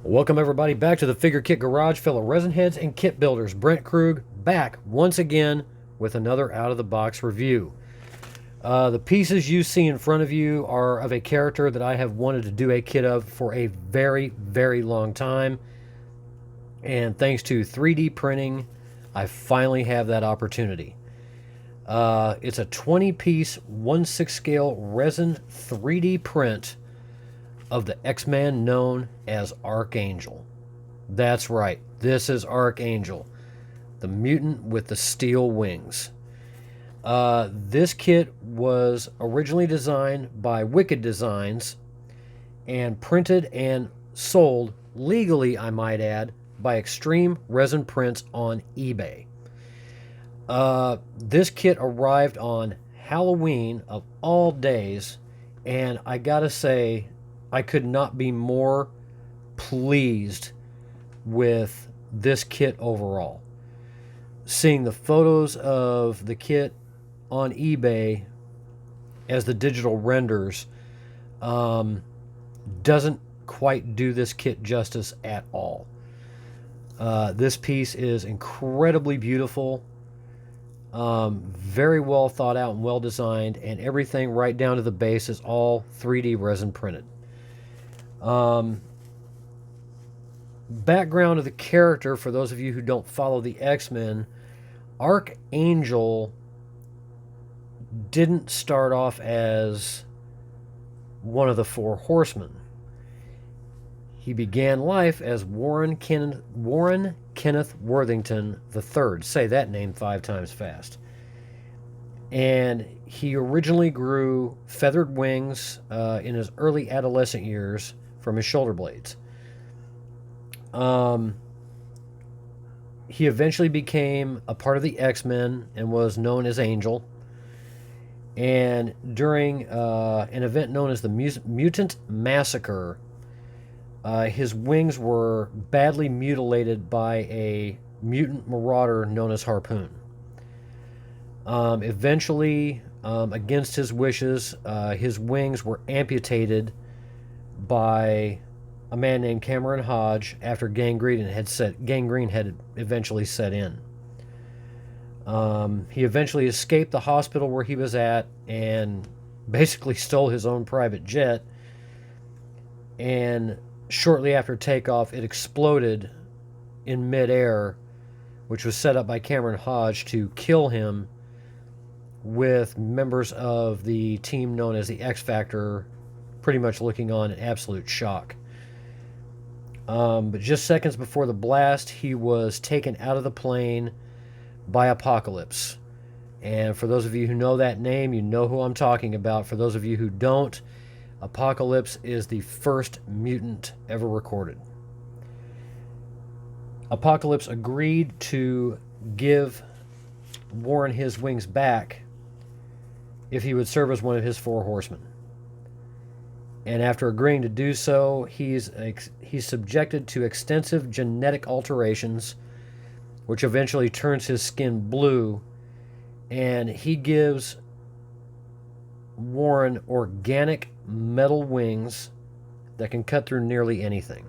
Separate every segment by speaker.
Speaker 1: Welcome everybody back to the Figure Kit Garage, fellow resin heads and kit builders. Brent Krug back once again with another out-of-the-box review. The pieces you see in front of you are of a character that I have wanted to do a kit of for a very, very long time. And thanks to 3D printing, I finally have that opportunity. It's a 20-piece 1/6 scale resin 3D print of the X-Man known as Archangel. That's right, this is Archangel, the mutant with the steel wings. This kit was originally designed by Wicked Designs and printed and sold legally, I might add, by Extreme Resin Prints on eBay. This kit arrived on Halloween of all days, and I gotta say, I could not be more pleased with this kit overall. Seeing the photos of the kit on eBay as the digital renders doesn't quite do this kit justice at all. This piece is incredibly beautiful, very well thought out and well designed, and everything right down to the base is all 3D resin printed. Background of the character, for those of you who don't follow the X-Men, Archangel didn't start off as one of the Four Horsemen. He began life as Warren Kenneth Worthington III. Say that name 5 times fast. And he originally grew feathered wings in his early adolescent years from his shoulder blades. He eventually became a part of the X-Men and was known as Angel. And during an event known as the Mutant Massacre, his wings were badly mutilated by a mutant marauder known as Harpoon. Eventually, against his wishes, his wings were amputated by a man named Cameron Hodge after gangrene had eventually set in. He eventually escaped the hospital where he was at and basically stole his own private jet. And shortly after takeoff, it exploded in midair, which was set up by Cameron Hodge to kill him, with members of the team known as the X Factor pretty much looking on in absolute shock. But just seconds before the blast, he was taken out of the plane by Apocalypse. And for those of you who know that name, you know who I'm talking about. For those of you who don't, Apocalypse is the first mutant ever recorded. Apocalypse agreed to give Warren his wings back if he would serve as one of his Four Horsemen. And after agreeing to do so, he's subjected to extensive genetic alterations, which eventually turns his skin blue, and he gives Warren organic metal wings that can cut through nearly anything.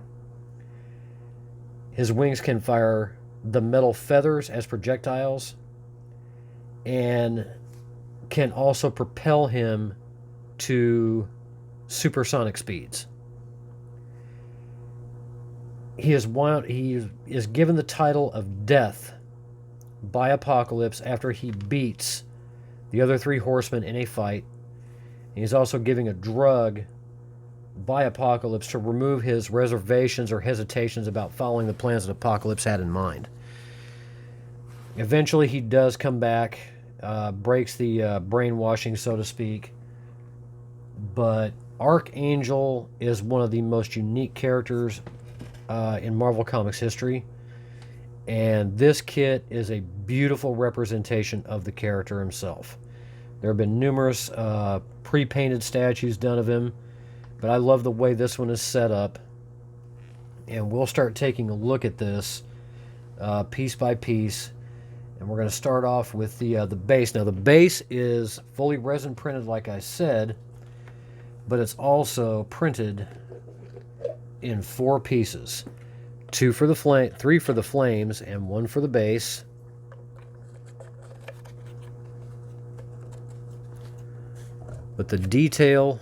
Speaker 1: His wings can fire the metal feathers as projectiles and can also propel him to supersonic speeds. He is given the title of Death by Apocalypse after he beats the other 3 horsemen in a fight. He's also given a drug by Apocalypse to remove his reservations or hesitations about following the plans that Apocalypse had in mind. Eventually he does come back, breaks the brainwashing, so to speak, but Archangel is one of the most unique characters in Marvel Comics history, and this kit is a beautiful representation of the character himself. There have been numerous pre-painted statues done of him, but I love the way this one is set up, and we'll start taking a look at this piece by piece. And we're going to start off with the base. Now the base is fully resin printed, like I said, but it's also printed in 4 pieces. 2 for the flame, 3 for the flames, and 1 for the base. But the detail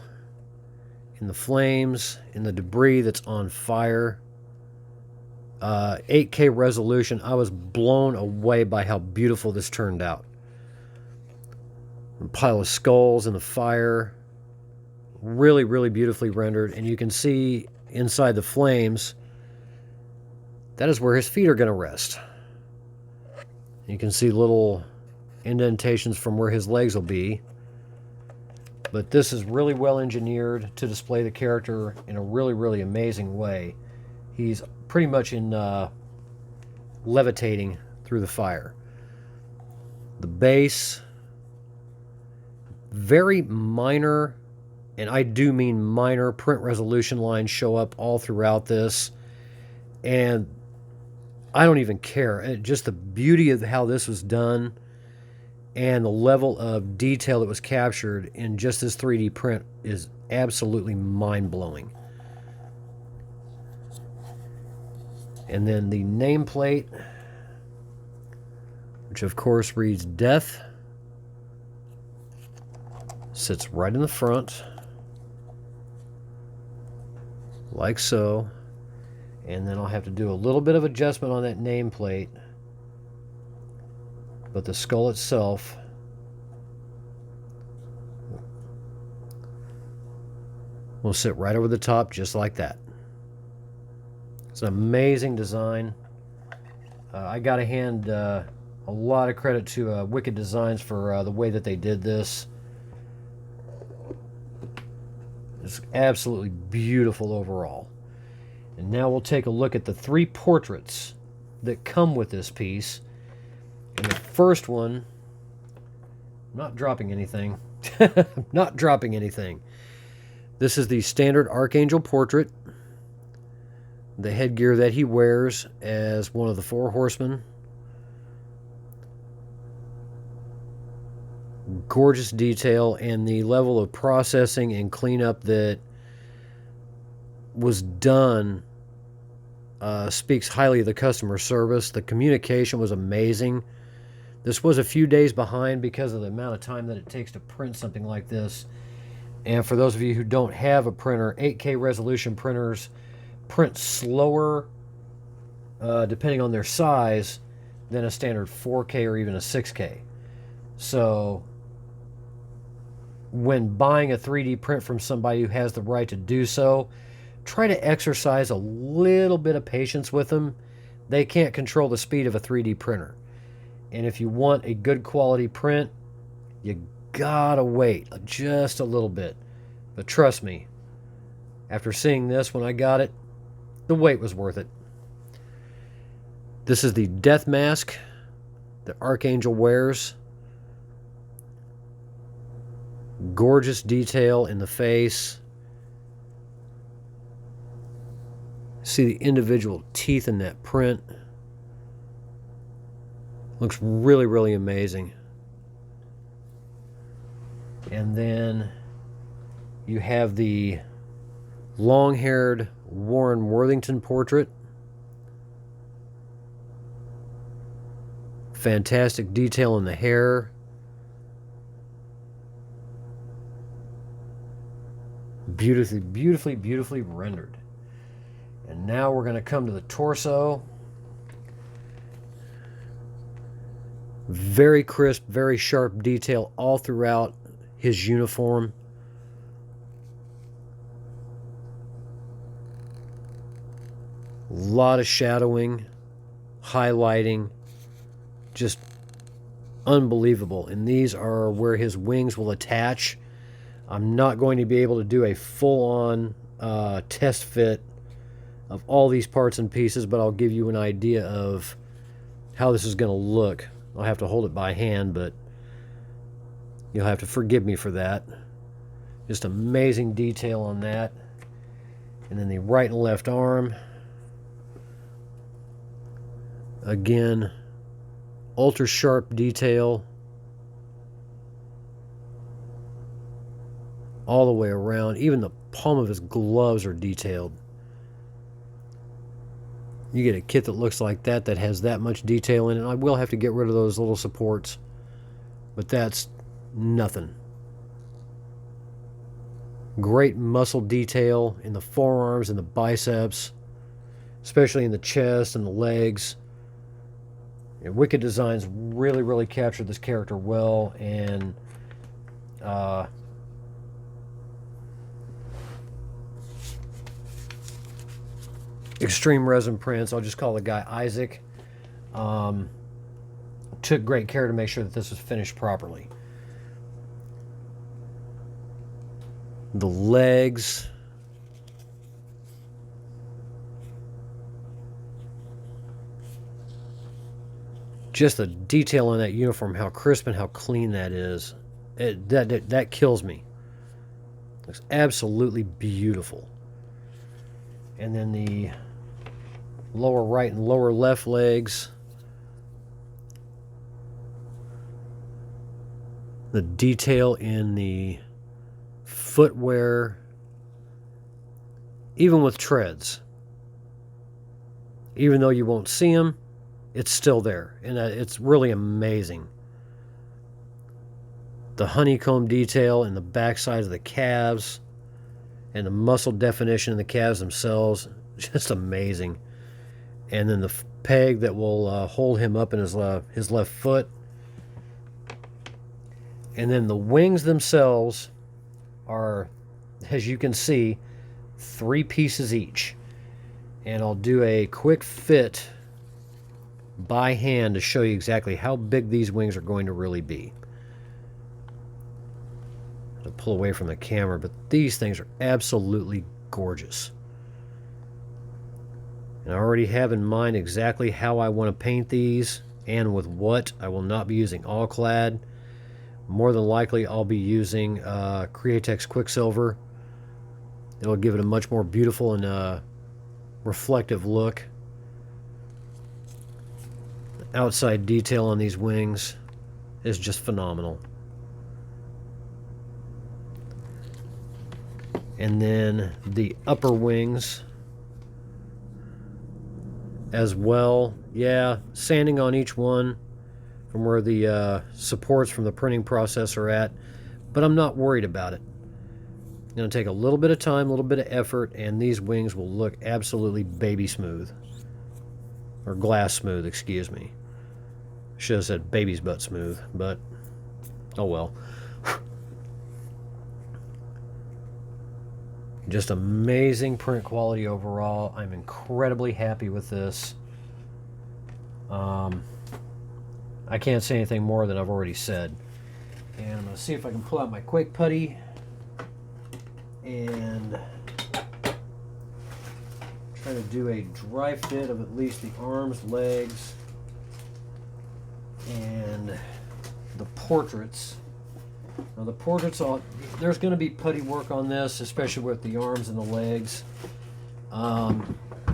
Speaker 1: in the flames, in the debris that's on fire, 8K resolution, I was blown away by how beautiful this turned out. A pile of skulls in the fire, really, really beautifully rendered. And you can see inside the flames, that is where his feet are going to rest. You can see little indentations from where his legs will be. But this is really well engineered to display the character in a really, really amazing way. He's pretty much in levitating through the fire. The base, very minor, and I do mean minor, print resolution lines show up all throughout this. And I don't even care. Just the beauty of how this was done and the level of detail that was captured in just this 3D print is absolutely mind-blowing. And then the nameplate, which of course reads Death, sits right in the front, like so. And then I'll have to do a little bit of adjustment on that nameplate. But the skull itself will sit right over the top just like that. It's an amazing design. I got to hand a lot of credit to Wicked Designs for the way that they did this. It's absolutely beautiful overall. And now we'll take a look at the 3 portraits that come with this piece. And the first one, I'm not dropping anything. I'm not dropping anything. This is the standard Archangel portrait. The headgear that he wears as one of the 4 horsemen. Gorgeous detail, and the level of processing and cleanup that was done speaks highly of the customer service. The communication was amazing. This was a few days behind because of the amount of time that it takes to print something like this. And for those of you who don't have a printer, 8K resolution printers print slower, depending on their size, than a standard 4K or even a 6K. So when buying a 3D print from somebody who has the right to do so, try to exercise a little bit of patience with them. They can't control the speed of a 3D printer. And if you want a good quality print, you gotta wait just a little bit. But trust me, after seeing this when I got it, the wait was worth it. This is the death mask that Archangel wears. Gorgeous detail in the face. See the individual teeth in that print. Looks really, really amazing. And then you have the long-haired Warren Worthington portrait. Fantastic detail in the hair. Beautifully, beautifully, beautifully rendered. And now we're going to come to the torso. Very crisp, very sharp detail all throughout his uniform. A lot of shadowing, highlighting, just unbelievable. And these are where his wings will attach. I'm not going to be able to do a full-on test fit of all these parts and pieces, but I'll give you an idea of how this is going to look. I'll have to hold it by hand, but you'll have to forgive me for that. Just amazing detail on that. And then the right and left arm. Again, ultra sharp detail all the way around. Even the palm of his gloves are detailed. You get a kit that looks like that, that has that much detail in it. I will have to get rid of those little supports, but that's nothing. Great muscle detail in the forearms and the biceps, especially in the chest and the legs. Wicked Designs really captured this character well, and Extreme Resin Prints, I'll just call the guy Isaac, took great care to make sure that this was finished properly. The legs, just the detail on that uniform, how crisp and how clean that is, that kills me. Looks absolutely beautiful. And then the lower right and lower left legs, the detail in the footwear, even with treads, even though you won't see them, it's still there, and it's really amazing. The honeycomb detail in the backside of the calves and the muscle definition in the calves themselves, just amazing. And then the peg that will hold him up in his left foot. And then the wings themselves are, as you can see, 3 pieces each. And I'll do a quick fit by hand to show you exactly how big these wings are going to really be. To pull away from the camera, but these things are absolutely gorgeous. And I already have in mind exactly how I want to paint these and with what. I will not be using all clad. More than likely I'll be using Createx Quicksilver. It'll give it a much more beautiful and reflective look. The outside detail on these wings is just phenomenal. And then the upper wings as well. Yeah, sanding on each one from where the supports from the printing process are at, but I'm not worried about it. It's going to take a little bit of time, a little bit of effort, and these wings will look absolutely baby smooth. Or glass smooth, excuse me. Should have said baby's butt smooth, but oh well. Just amazing print quality overall. I'm incredibly happy with this. I can't say anything more than I've already said. And I'm going to see if I can pull out my Quake Putty and try to do a dry fit of at least the arms, legs, and the portraits. Now the portraits, there's going to be putty work on this, especially with the arms and the legs.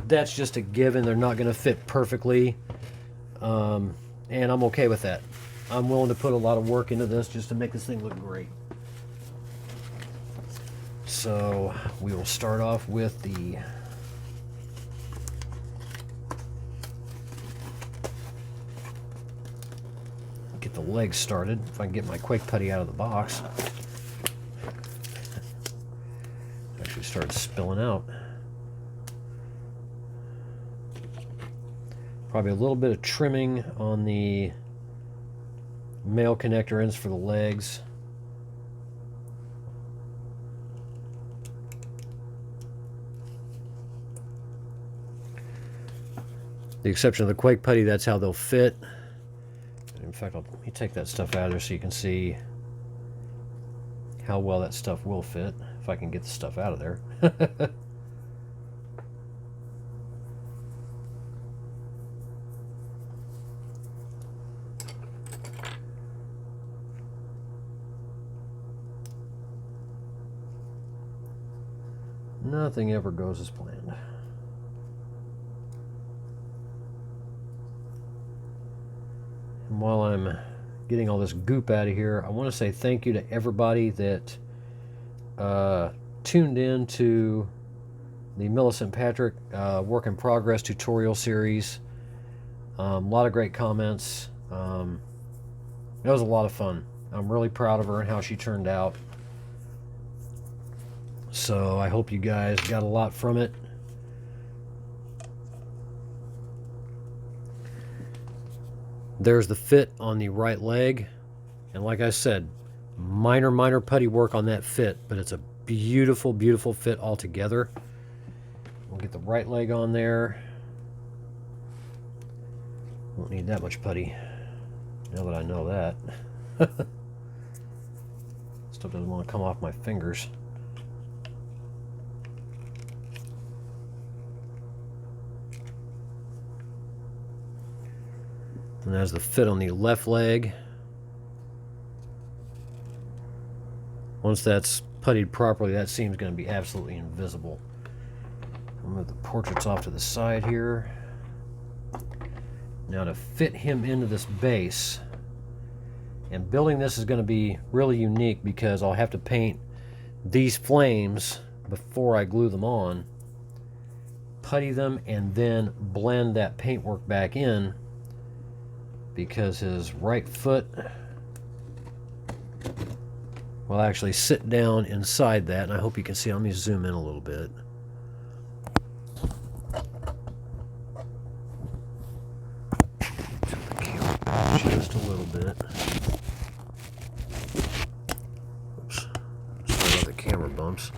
Speaker 1: That's just a given. They're not going to fit perfectly. And I'm okay with that. I'm willing to put a lot of work into this just to make this thing look great. So we will start off with the get the legs started. If I can get my Quake Putty out of the box. Actually started spilling out. Probably a little bit of trimming on the male connector ends for the legs. The exception of the Quake Putty, that's how they'll fit. In fact, let me take that stuff out of there so you can see how well that stuff will fit, if I can get the stuff out of there. Nothing ever goes as planned. And while I'm getting all this goop out of here, I want to say thank you to everybody that tuned in to the Millicent Patrick work in progress tutorial series. A lot of great comments. It was a lot of fun. I'm really proud of her and how she turned out. So I hope you guys got a lot from it. There's the fit on the right leg. And like I said, minor putty work on that fit, but it's a beautiful, beautiful fit altogether. We'll get the right leg on there. Won't need that much putty, now that I know that. Stuff doesn't want to come off my fingers. And there's the fit on the left leg. Once that's puttied properly, that seam's going to be absolutely invisible. I'll move the portraits off to the side here. Now to fit him into this base, and building this is going to be really unique because I'll have to paint these flames before I glue them on, putty them, and then blend that paintwork back in, because his right foot will actually sit down inside that, and I hope you can see. Let me zoom in a little bit. Turn the camera just a little bit. Oops. Sorry about the camera bumps.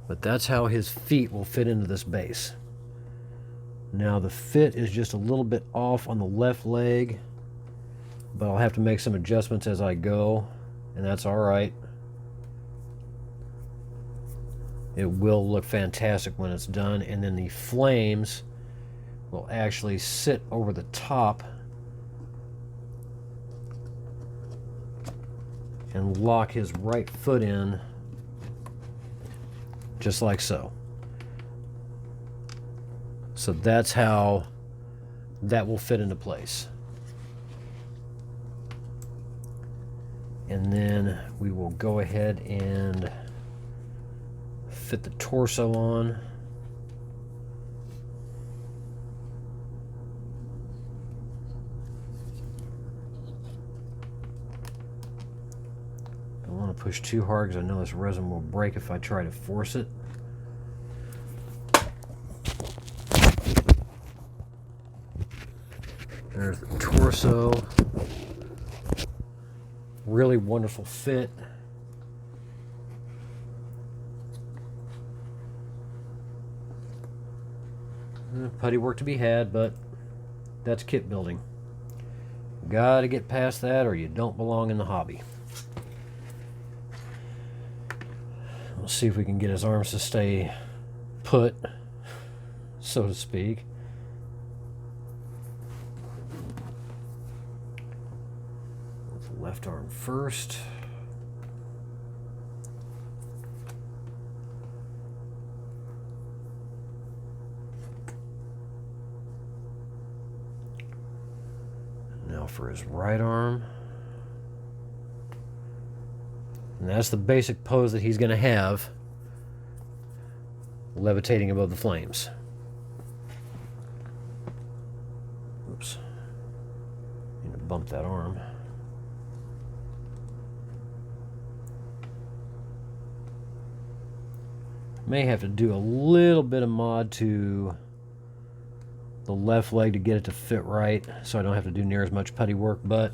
Speaker 1: But that's how his feet will fit into this base. Now the fit is just a little bit off on the left leg, but I'll have to make some adjustments as I go, and that's all right. It will look fantastic when it's done, and then the flames will actually sit over the top and lock his right foot in just like so. So that's how that will fit into place. And then we will go ahead and fit the torso on. Don't want to push too hard because I know this resin will break if I try to force it. There's the torso. Really wonderful fit. Putty work to be had, but that's kit building. Gotta get past that or you don't belong in the hobby. We'll see if we can get his arms to stay put, so to speak. Left arm first. Now for his right arm. And that's the basic pose that he's going to have, levitating above the flames. Oops. Need to bump that arm. May have to do a little bit of mod to the left leg to get it to fit right, so I don't have to do near as much putty work, but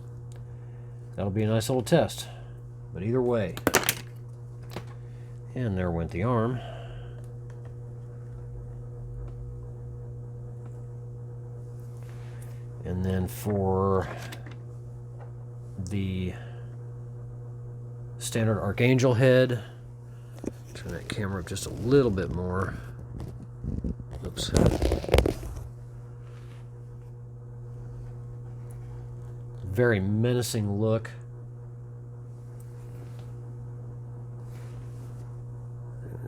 Speaker 1: that'll be a nice little test. But either way, and there went the arm. And then for the standard Archangel head, turn that camera up just a little bit more. Oops. Very menacing look.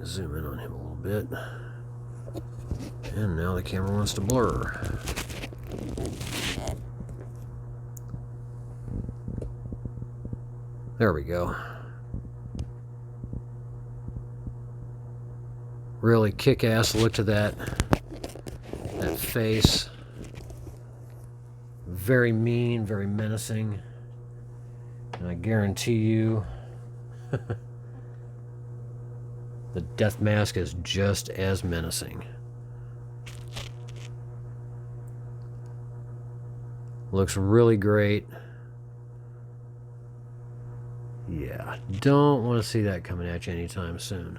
Speaker 1: Zoom in on him a little bit. And now the camera wants to blur. There we go. Really kick-ass look to that face. Very mean, very menacing. And I guarantee you the death mask is just as menacing. Looks really great. Yeah, don't want to see that coming at you anytime soon.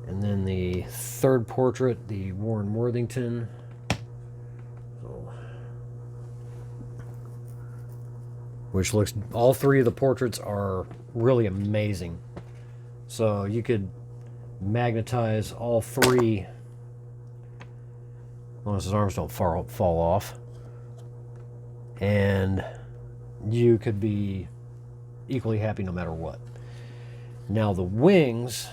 Speaker 1: And then the third portrait, the Warren Worthington. Which looks, all three of the portraits are really amazing. So you could magnetize all three, as long as his arms don't fall off. And you could be equally happy no matter what. Now the wings,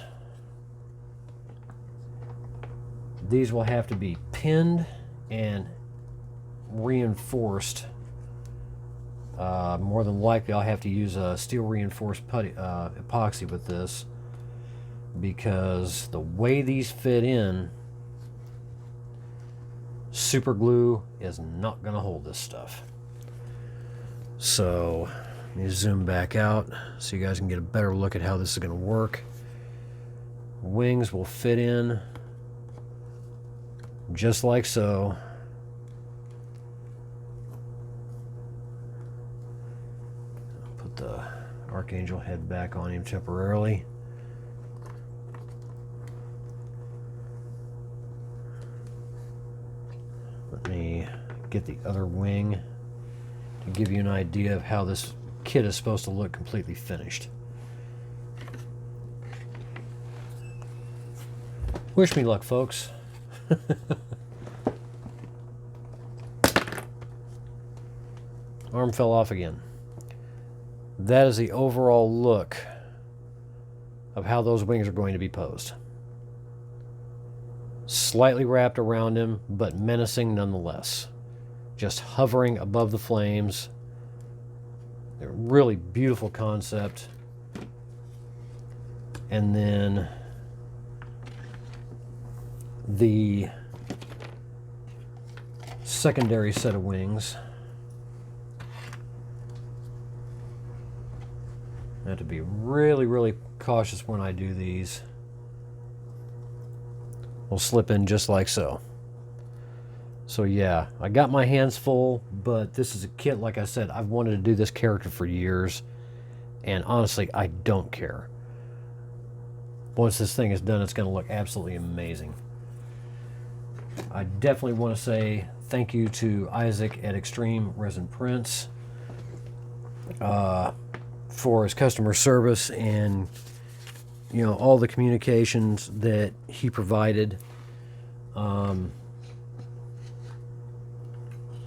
Speaker 1: these will have to be pinned and reinforced. More than likely I'll have to use a steel reinforced putty, epoxy with this, because the way these fit in, super glue is not going to hold this stuff. So let me zoom back out so you guys can get a better look at how this is going to work. Wings will fit in just like so. I'll put the Archangel head back on him temporarily. Let me get the other wing to give you an idea of how this kit is supposed to look completely finished. Wish me luck, folks. Arm fell off again. That is the overall look of how those wings are going to be posed. Slightly wrapped around him, but menacing nonetheless. Just hovering above the flames. They're a really beautiful concept. And then the secondary set of wings. I have to be really, really cautious when I do these. Will slip in just like so. So yeah, I got my hands full, but this is a kit, like I said, I've wanted to do this character for years, and honestly, I don't care. Once this thing is done, it's going to look absolutely amazing. I definitely want to say thank you to Isaac at Extreme Resin Prints for his customer service and, you know, all the communications that he provided.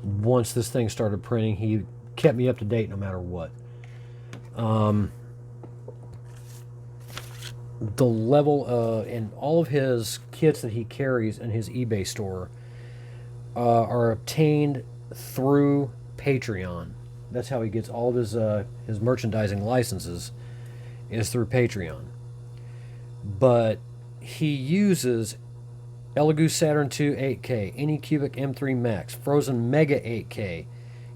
Speaker 1: Once this thing started printing, he kept me up to date no matter what. The level and all of his kits that he carries in his eBay store are obtained through Patreon. That's how he gets all of his merchandising licenses, is through Patreon. But he uses Elegoo Saturn II 8K, Anycubic M3 Max, Frozen Mega 8K,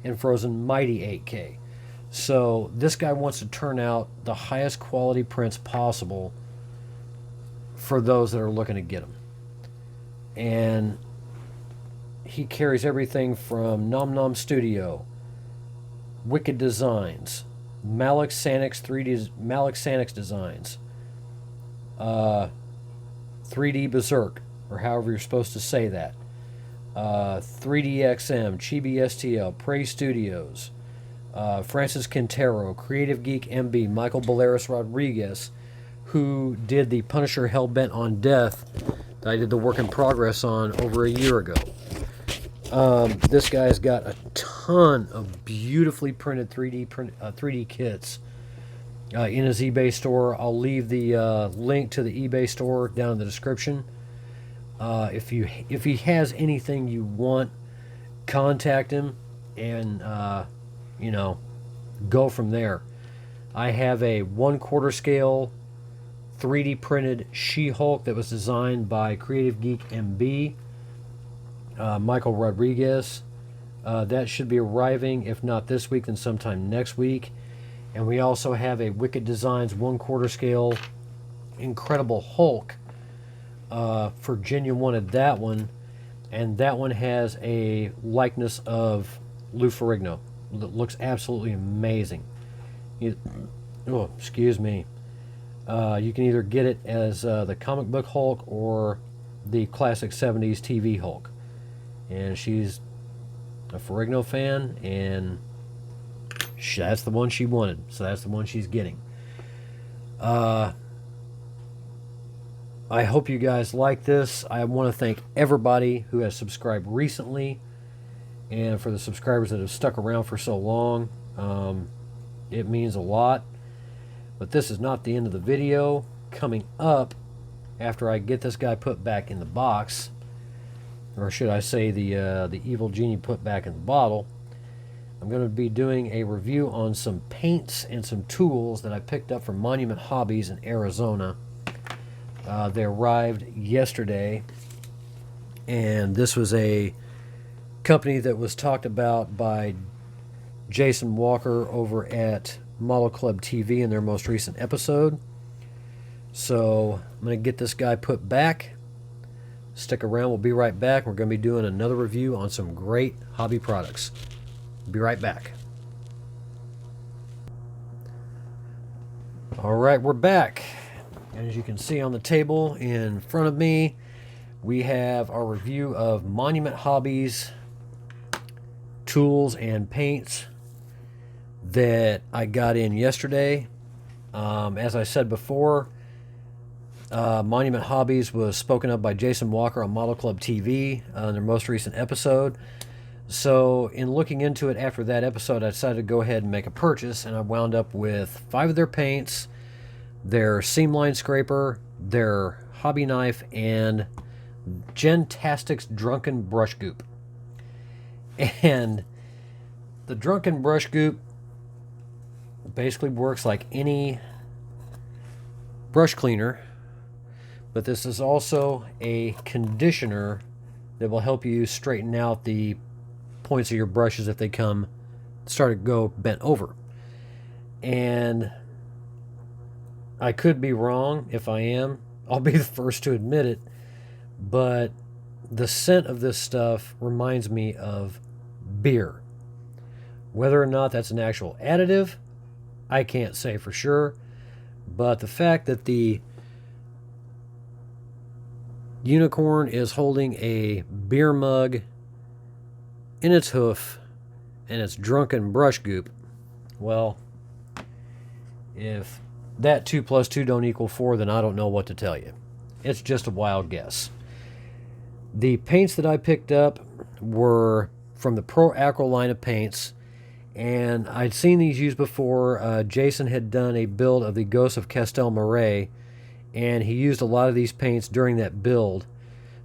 Speaker 1: and Frozen Mighty 8K. So this guy wants to turn out the highest quality prints possible for those that are looking to get them. And he carries everything from Nom Nom Studio, Wicked Designs, Malik Sanix Designs, 3D Berserk, or however you're supposed to say that, 3DXM, Chibi STL, Prey Studios, Francis Quintero, Creative Geek MB, Michael Balearis Rodriguez, who did the Punisher Hellbent on Death that I did the work in progress on over a year ago. This guy's got a ton of beautifully printed 3D kits in his eBay store. I'll leave the link to the eBay store down in the description. If he has anything you want, contact him and you know, go from there. I have a 1/4 scale 3D printed She-Hulk that was designed by Creative Geek MB, Michael Rodriguez. That should be arriving, if not this week, then sometime next week. And we also have a Wicked Designs 1/4 scale Incredible Hulk. Virginia wanted that one, and that one has a likeness of Lou Ferrigno. It looks absolutely amazing. Oh, excuse me. You can either get it as the comic book Hulk or the classic 70s TV Hulk. And she's a Ferrigno fan, and that's the one she wanted. So that's the one she's getting. I hope you guys like this. I want to thank everybody who has subscribed recently, and for the subscribers that have stuck around for so long. It means a lot. But this is not the end of the video. Coming up, after I get this guy put back in the box, or should I say the evil genie put back in the bottle, I'm going to be doing a review on some paints and some tools that I picked up from Monument Hobbies in Arizona. They arrived yesterday, and this was a company that was talked about by Jason Walker over at Model Club TV in their most recent episode. So I'm going to get this guy put back. Stick around, we'll be right back. We're going to be doing another review on some great hobby products. Be right back. Alright, we're back. As you can see on the table in front of me, we have our review of Monument Hobbies tools and paints that I got in yesterday. As I said before, Monument Hobbies was spoken of by Jason Walker on Model Club TV in their most recent episode. So in looking into it after that episode, I decided to go ahead and make a purchase, and I wound up with 5 of their paints, their seam line scraper, their hobby knife, and Gentastic's Drunken Brush Goop. And the Drunken Brush Goop basically works like any brush cleaner, but this is also a conditioner that will help you straighten out the points of your brushes if they start to go bent over. And I could be wrong. If I am, I'll be the first to admit it, but the scent of this stuff reminds me of beer. Whether or not that's an actual additive, I can't say for sure, but the fact that the unicorn is holding a beer mug in its hoof and it's Drunken Brush Goop, well, if that 2 plus 2 don't equal 4, then I don't know what to tell you. It's just a wild guess. The paints that I picked up were from the Pro Acro line of paints, and I'd seen these used before. Jason had done a build of the Ghost of Castel Marais, and he used a lot of these paints during that build.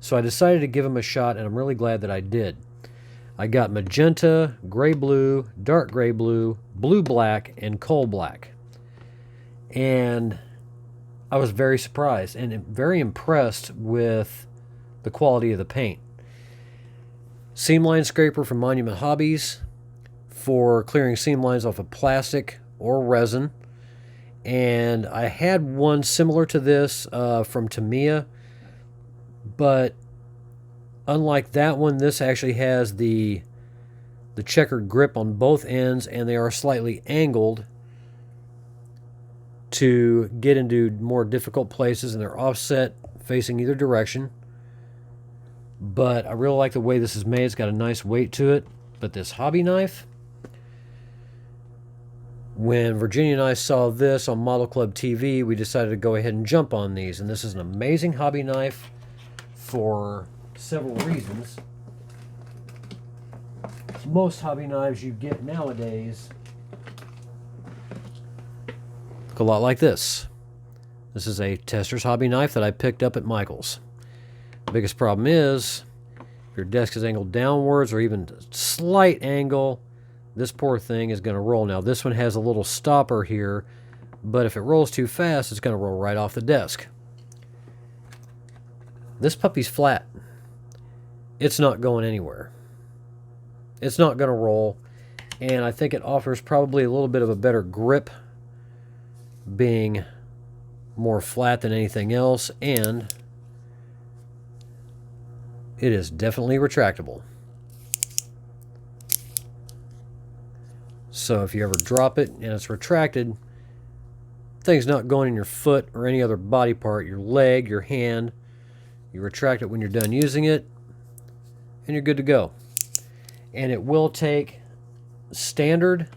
Speaker 1: So I decided to give him a shot, and I'm really glad that I did. I got magenta, gray blue, dark gray blue, blue black, and coal black. And I was very surprised and very impressed with the quality of the paint. Seam line scraper from Monument Hobbies for clearing seam lines off of plastic or resin. And I had one similar to this from Tamiya, but unlike that one, this actually has the checkered grip on both ends, and they are slightly angled to get into more difficult places, and they're offset facing either direction. But I really like the way this is made. It's got a nice weight to it. But this hobby knife, when Virginia and I saw this on Model Club TV, we decided to go ahead and jump on these. And this is an amazing hobby knife for several reasons. Most hobby knives you get nowadays look a lot like this. This is a Tester's hobby knife that I picked up at Michael's. The biggest problem is, if your desk is angled downwards or even a slight angle, this poor thing is going to roll. Now, this one has a little stopper here but if it rolls too fast, it's going to roll right off the desk. This puppy's flat. It's not going anywhere. It's not going to roll, and I think it offers probably a little bit of a better grip, being more flat than anything else, and it is definitely retractable. So if you ever drop it and it's retracted, thing's not going in your foot or any other body part, your leg, your hand. You retract it when you're done using it, and you're good to go. And it will take standard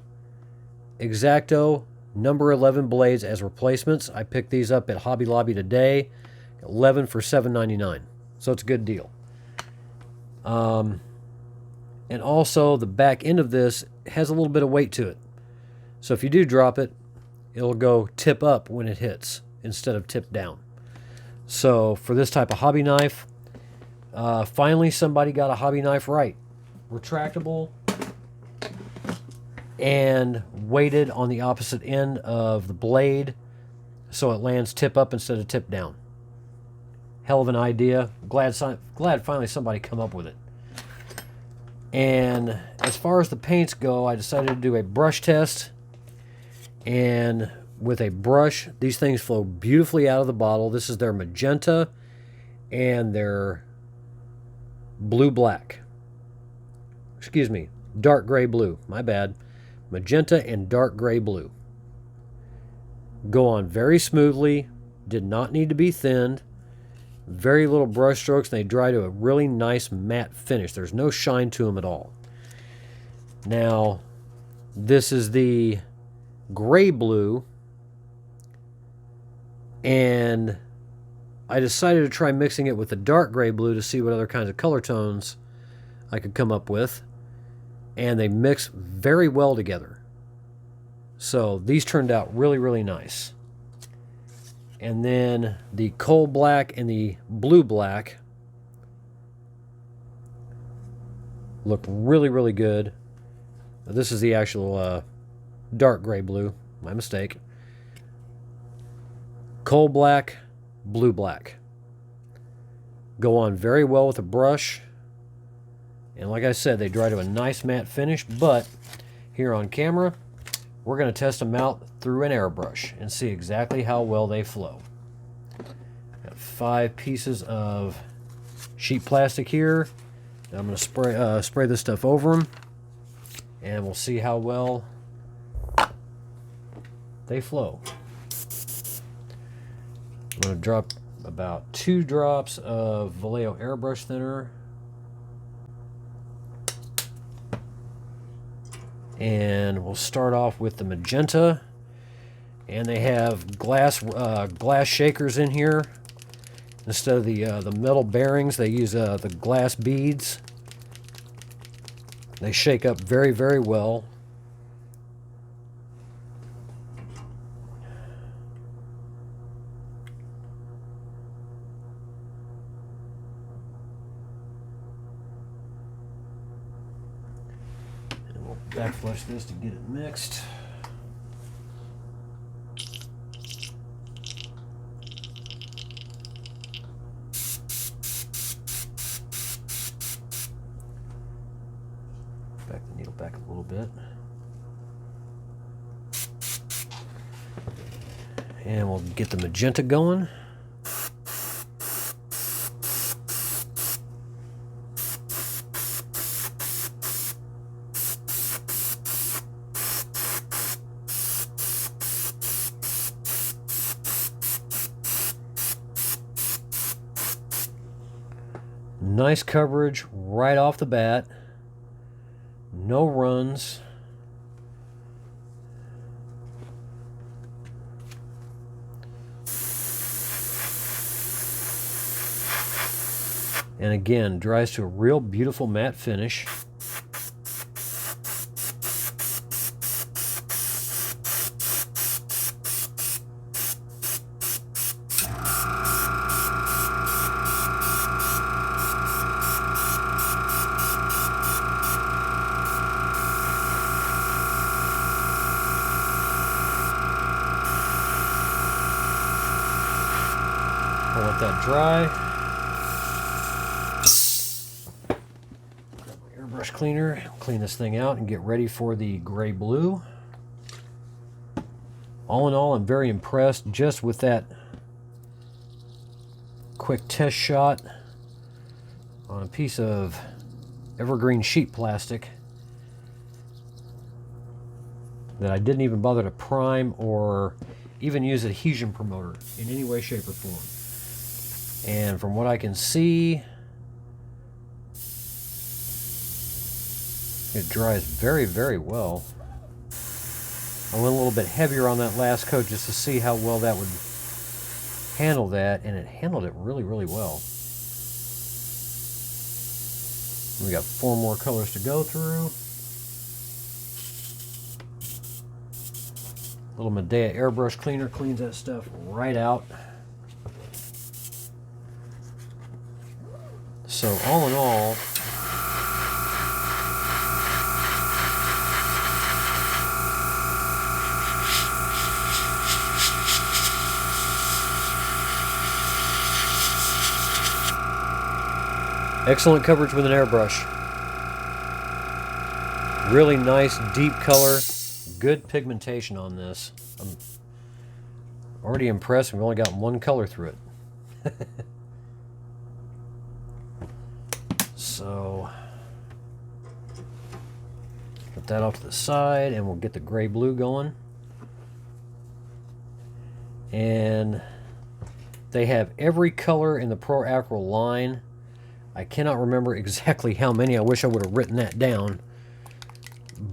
Speaker 1: X-Acto number 11 blades as replacements. I picked these up at Hobby Lobby today, 11 for $7.99. So it's a good deal. And also the back end of this has a little bit of weight to it. So if you do drop it, it'll go tip up when it hits instead of tip down. So for this type of hobby knife, finally somebody got a hobby knife right. Retractable and weighted on the opposite end of the blade so it lands tip up instead of tip down. Hell of an idea. Glad finally somebody come up with it. And as far as the paints go, I decided to do a brush test. And with a brush, these things flow beautifully out of the bottle. This is their magenta and their blue-black. Excuse me, dark gray-blue. My bad. Magenta and dark gray-blue. Go on very smoothly. Did not need to be thinned. Very little brush strokes, and they dry to a really nice matte finish. There's no shine to them at all. Now, this is the gray blue, and I decided to try mixing it with the dark gray blue to see what other kinds of color tones I could come up with, and they mix very well together. So these turned out really, really nice. And then the coal black and the blue black look really, really good. This is the actual dark gray blue. My mistake. Coal black, blue black. Go on very well with a brush. And like I said, they dry to a nice matte finish. But here on camera, we're going to test them out through an airbrush and see exactly how well they flow. Got 5 pieces of sheet plastic here. I'm going to spray this stuff over them, and we'll see how well they flow. I'm going to drop about 2 drops of Vallejo airbrush thinner. And we'll start off with the magenta, and they have glass shakers in here instead of the metal bearings. They use the glass beads. They shake up very, very well. Backflush this to get it mixed. Back the needle back a little bit. And we'll get the magenta going. Nice coverage right off the bat. No runs. And again, dries to a real beautiful matte finish. I'll let that dry. Grab my airbrush cleaner, clean this thing out and get ready for the gray blue. All in all, I'm very impressed just with that quick test shot on a piece of evergreen sheet plastic that I didn't even bother to prime or even use adhesion promoter in any way, shape, or form. And from what I can see, it dries very, very well. I went a little bit heavier on that last coat just to see how well that would handle that, and it handled it really, really well. We got 4 more colors to go through. Little Medea airbrush cleaner cleans that stuff right out. So all in all, excellent coverage with an airbrush. Really nice deep color. Good pigmentation on this. I'm already impressed. We've only got 1 color through it. So put that off to the side and we'll get the gray blue going. And they have every color in the Pro Acryl line. I cannot remember exactly how many. I wish I would have written that down.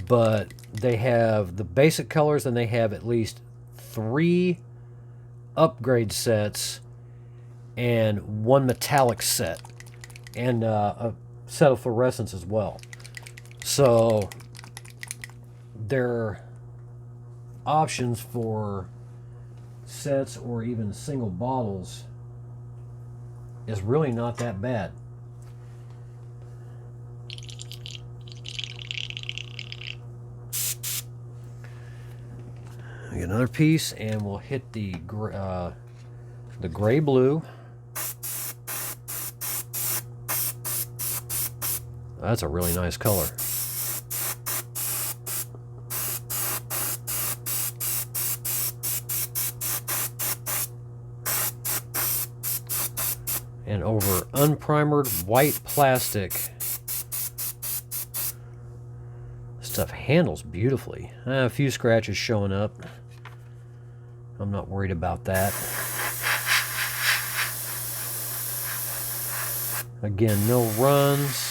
Speaker 1: But they have the basic colors, and they have at least 3 upgrade sets and 1 metallic set, and a set of fluorescents as well. So their options for sets or even single bottles is really not that bad. Get another piece, and we'll hit the gray blue. That's a really nice color. And over unprimered white plastic. Stuff handles beautifully. A few scratches showing up. I'm not worried about that. Again, no runs.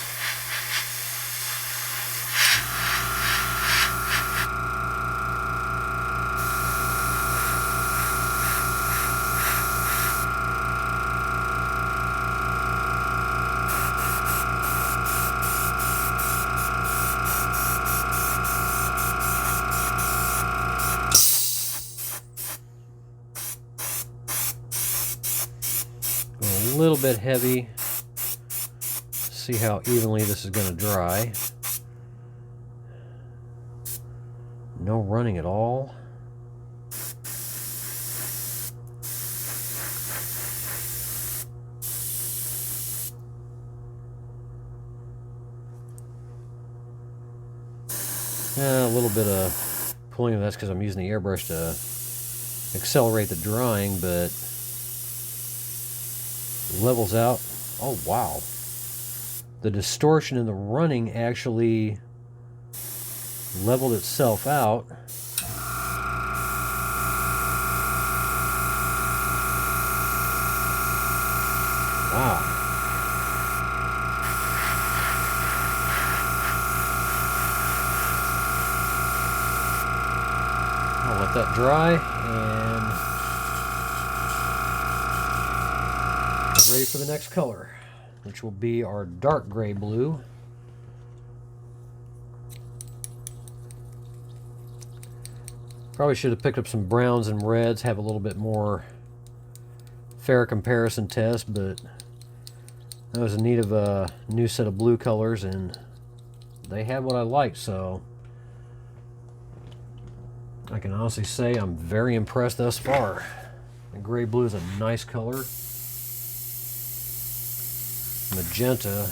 Speaker 1: A little bit heavy. See how evenly this is going to dry. No running at all. A little bit of pulling, that's because I'm using the airbrush to accelerate the drying, but levels out. Oh wow, the distortion in the running actually leveled itself out. Wow. I'll let that dry and get ready for the next color, which will be our dark gray blue. Probably should have picked up some browns and reds, have a little bit more fair comparison test, but I was in need of a new set of blue colors and they had what I liked, so I can honestly say I'm very impressed thus far. The gray blue is a nice color. magenta.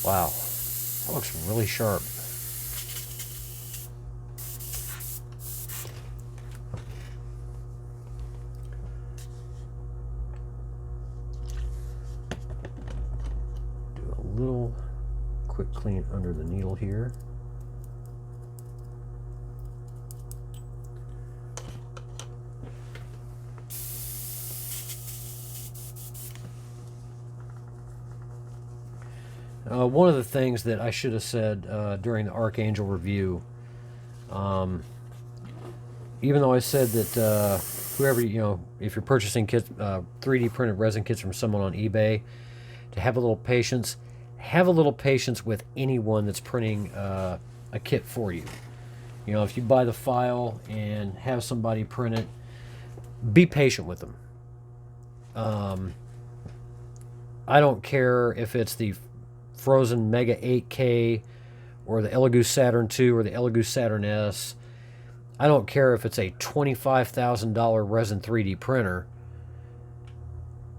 Speaker 1: Wow, that looks really sharp. Do a little quick clean under the needle here. One of the things that I should have said during the Archangel review, even though I said that whoever, if you're purchasing kits, 3D printed resin kits from someone on eBay, to have a little patience. Have a little patience with anyone that's printing a kit for you. If you buy the file and have somebody print it, be patient with them. I don't care if it's the Frozen Mega 8K or the Elegoo Saturn II or the Elegoo Saturn S. I don't care if it's a $25,000 resin 3D printer.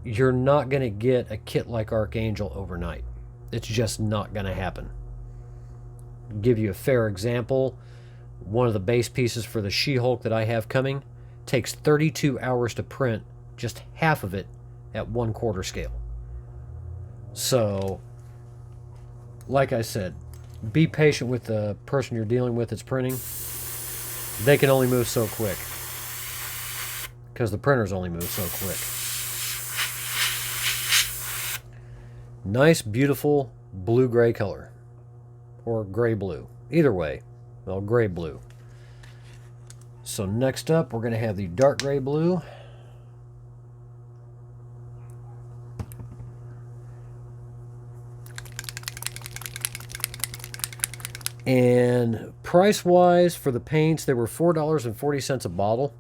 Speaker 1: You're not going to get a kit like Archangel overnight. It's just not going to happen. I'll give you a fair example. One of the base pieces for the She-Hulk that I have coming takes 32 hours to print, just half of it at 1/4 scale. So, like I said, be patient with the person you're dealing with that's printing. They can only move so quick because the printers only move so quick. Nice, beautiful blue-gray color, or gray-blue. Either way, well, gray-blue. So next up, we're going to have the dark gray-blue. And price-wise, for the paints, they were $4.40 a bottle,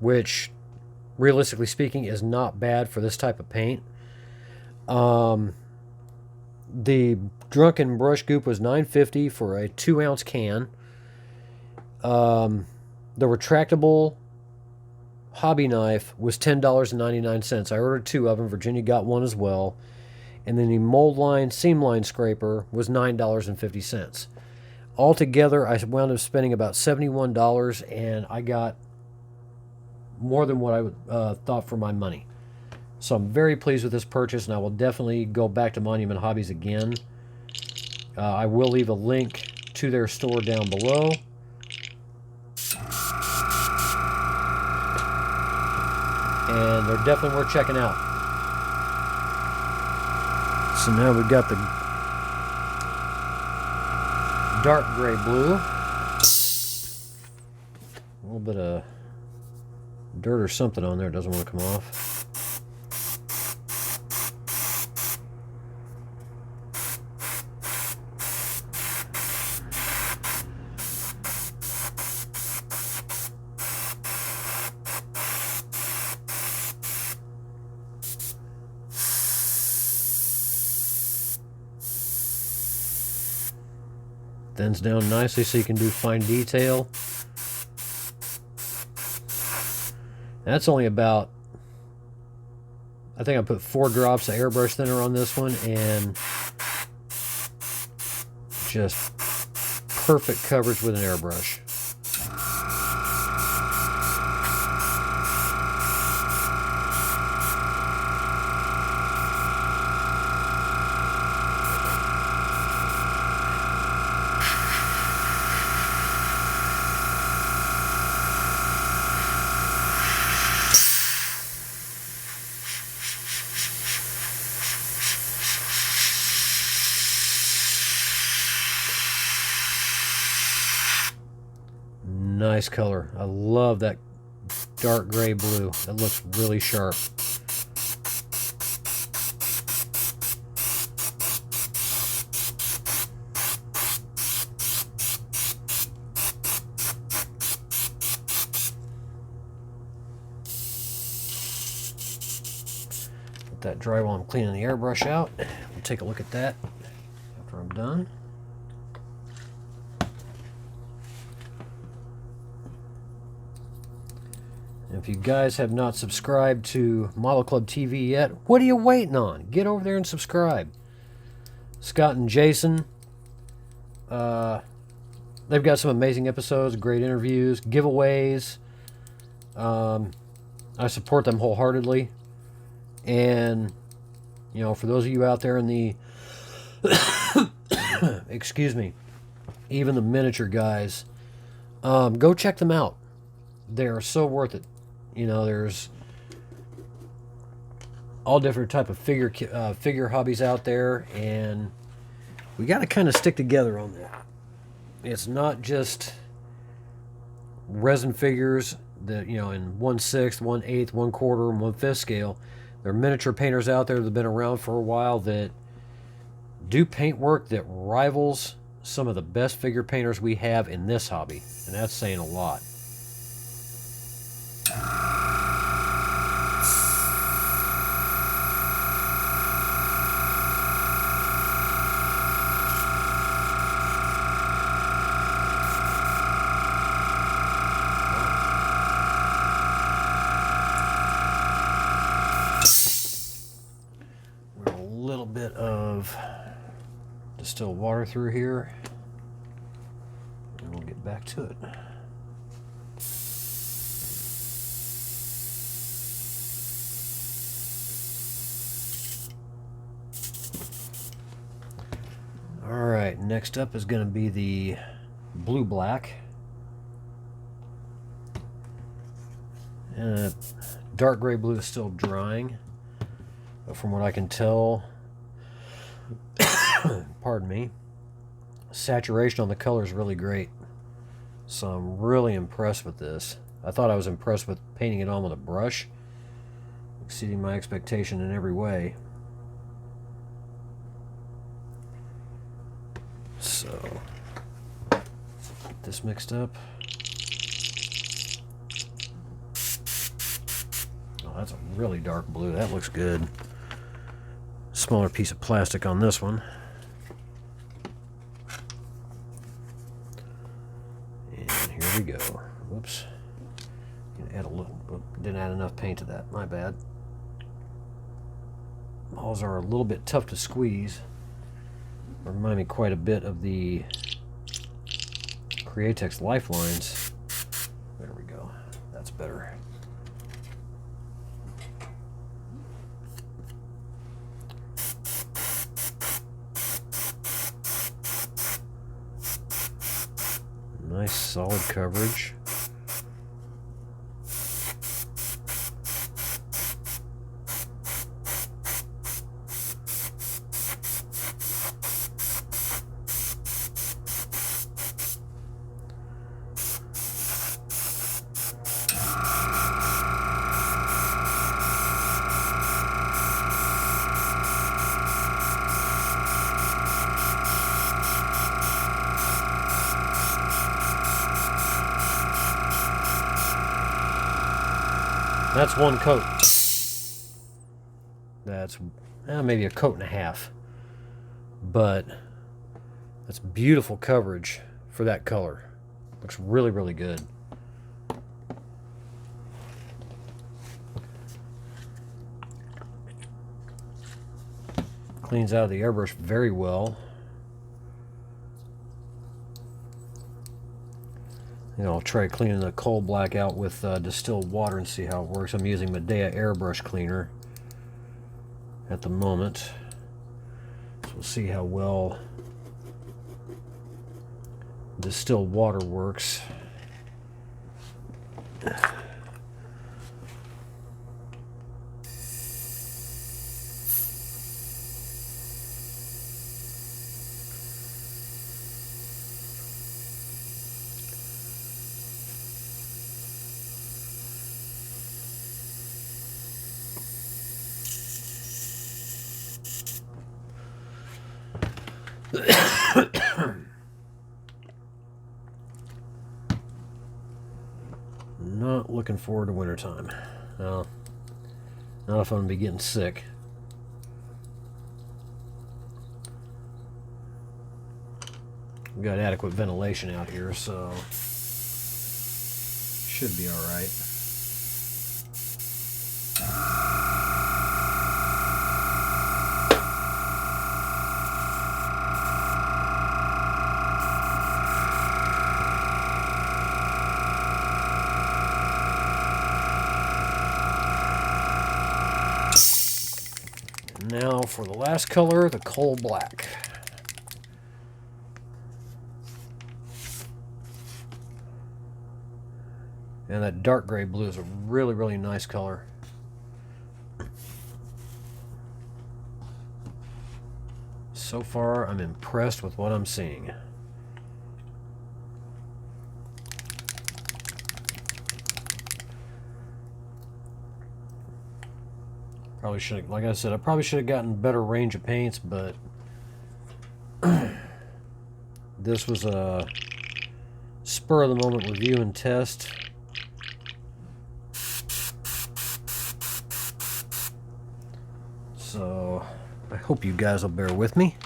Speaker 1: which, realistically speaking, is not bad for this type of paint. The Drunken Brush Goop was $9.50 for a 2-ounce can. The retractable hobby knife was $10.99. I ordered 2 of them. Virginia got 1 as well. And then the mold line seam line scraper was $9.50. Altogether, I wound up spending about $71, and I got more than what I thought for my money. So I'm very pleased with this purchase, and I will definitely go back to Monument Hobbies again. I will leave a link to their store down below. And they're definitely worth checking out. So now we've got the dark gray blue. A little bit of dirt or something on there, doesn't want to come off. Thins down nicely so you can do fine detail. That's only about, I think I put 4 drops of airbrush thinner on this one, and just perfect coverage with an airbrush. Nice color. I love that dark gray blue. That looks really sharp. Let that dry while I'm cleaning the airbrush out. We'll take a look at that after I'm done. If you guys have not subscribed to Model Club TV yet, what are you waiting on? Get over there and subscribe. Scott and Jason, they've got some amazing episodes, great interviews, giveaways. I support them wholeheartedly. And, you know, for those of you out there in the, excuse me, even the miniature guys, go check them out. They're so worth it. You know, there's all different type of figure hobbies out there, and we got to kind of stick together on that. It's not just resin figures that, you know, in 1/6, 1/8, 1/4, and 1/5 scale. There are miniature painters out there that have been around for a while that do paint work that rivals some of the best figure painters we have in this hobby, and that's saying a lot. We're a little bit of distilled water through here, and we'll get back to it. Alright, next up is going to be the blue-black. Dark gray blue is still drying, but from what I can tell, pardon me, saturation on the color is really great. So I'm really impressed with this. I thought I was impressed with painting it on with a brush, exceeding my expectation in every way. So, get this mixed up. Oh, that's a really dark blue. That looks good. Smaller piece of plastic on this one. And here we go. Whoops. Add a little. Didn't add enough paint to that. My bad. Balls are a little bit tough to squeeze. Remind me quite a bit of the Createx Lifelines. There we go. That's better. Nice solid coverage. That's one coat. That's maybe a coat and a half. But that's beautiful coverage for that color. Looks really, really good. Cleans out of the airbrush very well. You know, I'll try cleaning the coal black out with distilled water and see how it works. I'm using Medea airbrush cleaner at the moment, so we'll see how well distilled water works. Not looking forward to wintertime. Well, not if I'm going to be getting sick. We've got adequate ventilation out here, so should be all right. Now for the last color, the coal black. And that dark gray blue is a really, really nice color. So far, I'm impressed with what I'm seeing. Probably should have, like I said, I probably should have gotten better range of paints, but this was a spur of the moment review and test. So I hope you guys will bear with me.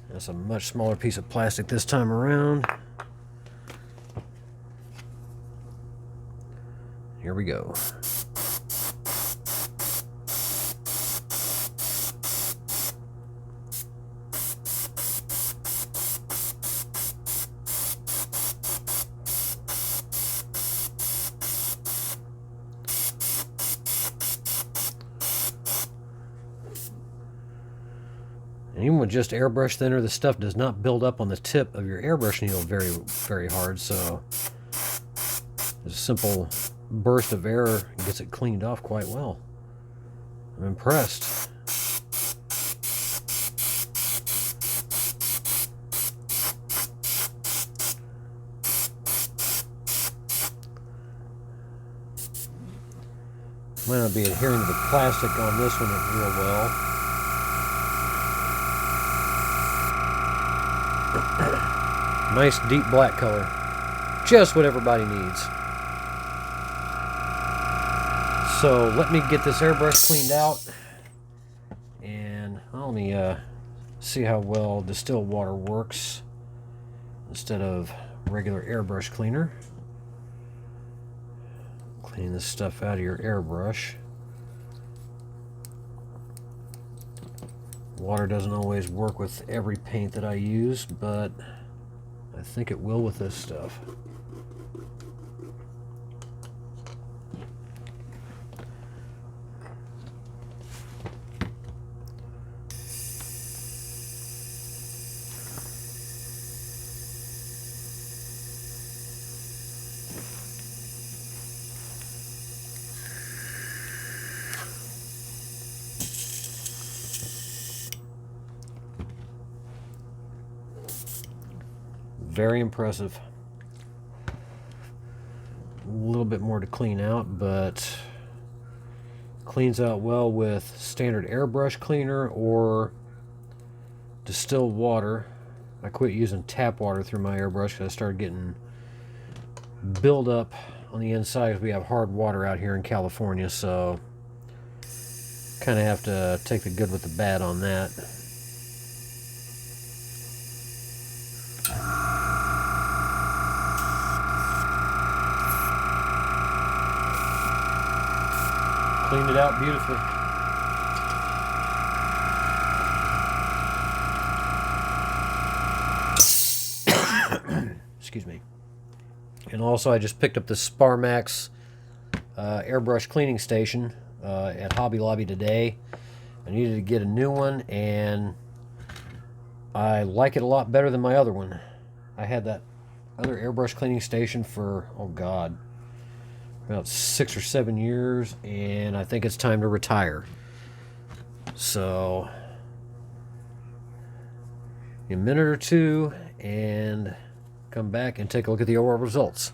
Speaker 1: That's a much smaller piece of plastic this time around. Here we go. And even with just airbrush thinner, the stuff does not build up on the tip of your airbrush needle very, very hard. So a simple burst of air gets it cleaned off quite well. I'm impressed. Might not be adhering to the plastic on this one real well. Nice deep black color. Just what everybody needs. So let me get this airbrush cleaned out. And let me see how well distilled water works instead of regular airbrush cleaner. Clean this stuff out of your airbrush. Water doesn't always work with every paint that I use, but I think it will with this stuff. Very impressive. A little bit more to clean out, but cleans out well with standard airbrush cleaner or distilled water. I quit using tap water through my airbrush because I started getting buildup on the inside because we have hard water out here in California, so kind of have to take the good with the bad on that. Cleaned it out beautifully. Excuse me. And also I just picked up the Sparmax airbrush cleaning station at Hobby Lobby today. I needed to get a new one, and I like it a lot better than my other one. I had that other airbrush cleaning station for, oh God, about 6 or 7 years, and I think it's time to retire. So, a minute or two, and come back and take a look at the overall results.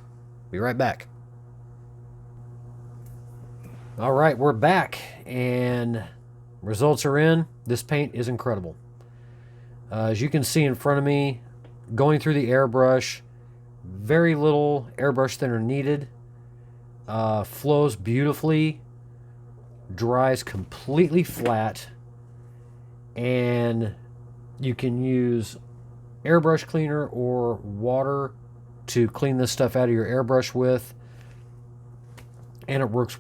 Speaker 1: Be right back. All right, we're back, and results are in. This paint is incredible. As you can see in front of me, going through the airbrush, very little airbrush thinner needed. Flows beautifully, dries completely flat, and you can use airbrush cleaner or water to clean this stuff out of your airbrush with, and it works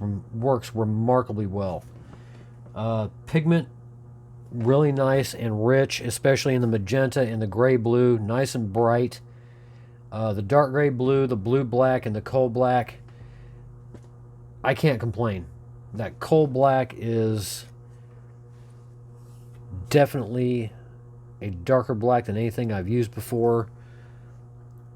Speaker 1: remarkably well. Pigment really nice and rich, especially in the magenta and the gray blue, nice and bright. The dark gray blue, the blue black, and the coal black, I can't complain. That coal black is definitely a darker black than anything I've used before.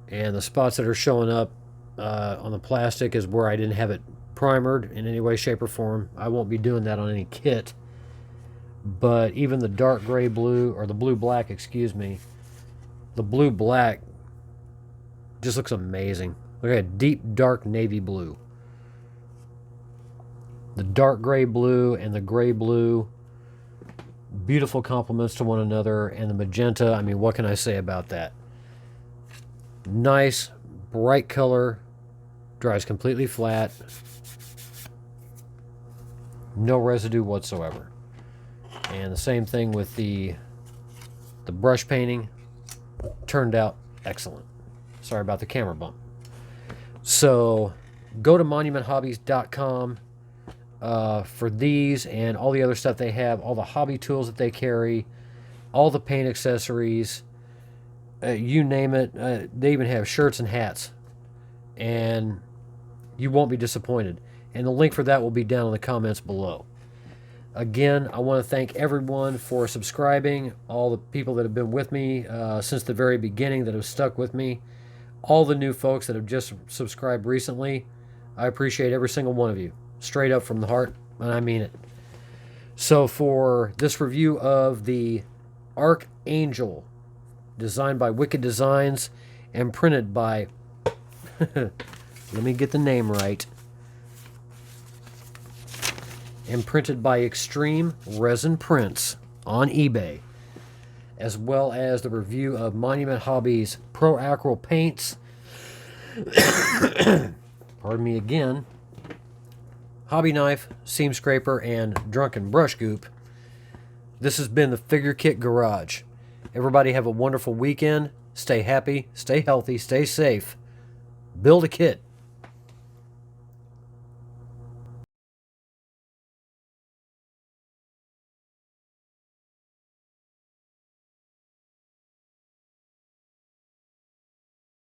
Speaker 1: And the spots that are showing up on the plastic is where I didn't have it primered in any way, shape, or form. I won't be doing that on any kit. But even the dark gray blue, or the blue-black, excuse me, the blue-black just looks amazing. Look at a deep, dark navy blue. The dark gray blue and the gray blue, beautiful complements to one another. And the magenta, I mean, what can I say about that? Nice, bright color, dries completely flat, no residue whatsoever. And the same thing with the brush painting, turned out excellent. Sorry about the camera bump. So go to monumenthobbies.com for these and all the other stuff they have, all the hobby tools that they carry, all the paint accessories, you name it. They even have shirts and hats, and you won't be disappointed. And the link for that will be down in the comments below. Again, I want to thank everyone for subscribing, all the people that have been with me since the very beginning, that have stuck with me, all the new folks that have just subscribed recently. I appreciate every single one of you, straight up from the heart, and I mean it. So for this review of the Archangel, designed by Wicked Designs and printed by, let me get the name right, and printed by Extreme Resin Prints on eBay, as well as the review of Monument Hobbies Pro Acryl Paints, pardon me again, hobby knife, seam scraper, and drunken brush goop. This has been the Figure Kit Garage. Everybody have a wonderful weekend. Stay happy, stay healthy, stay safe. Build a kit.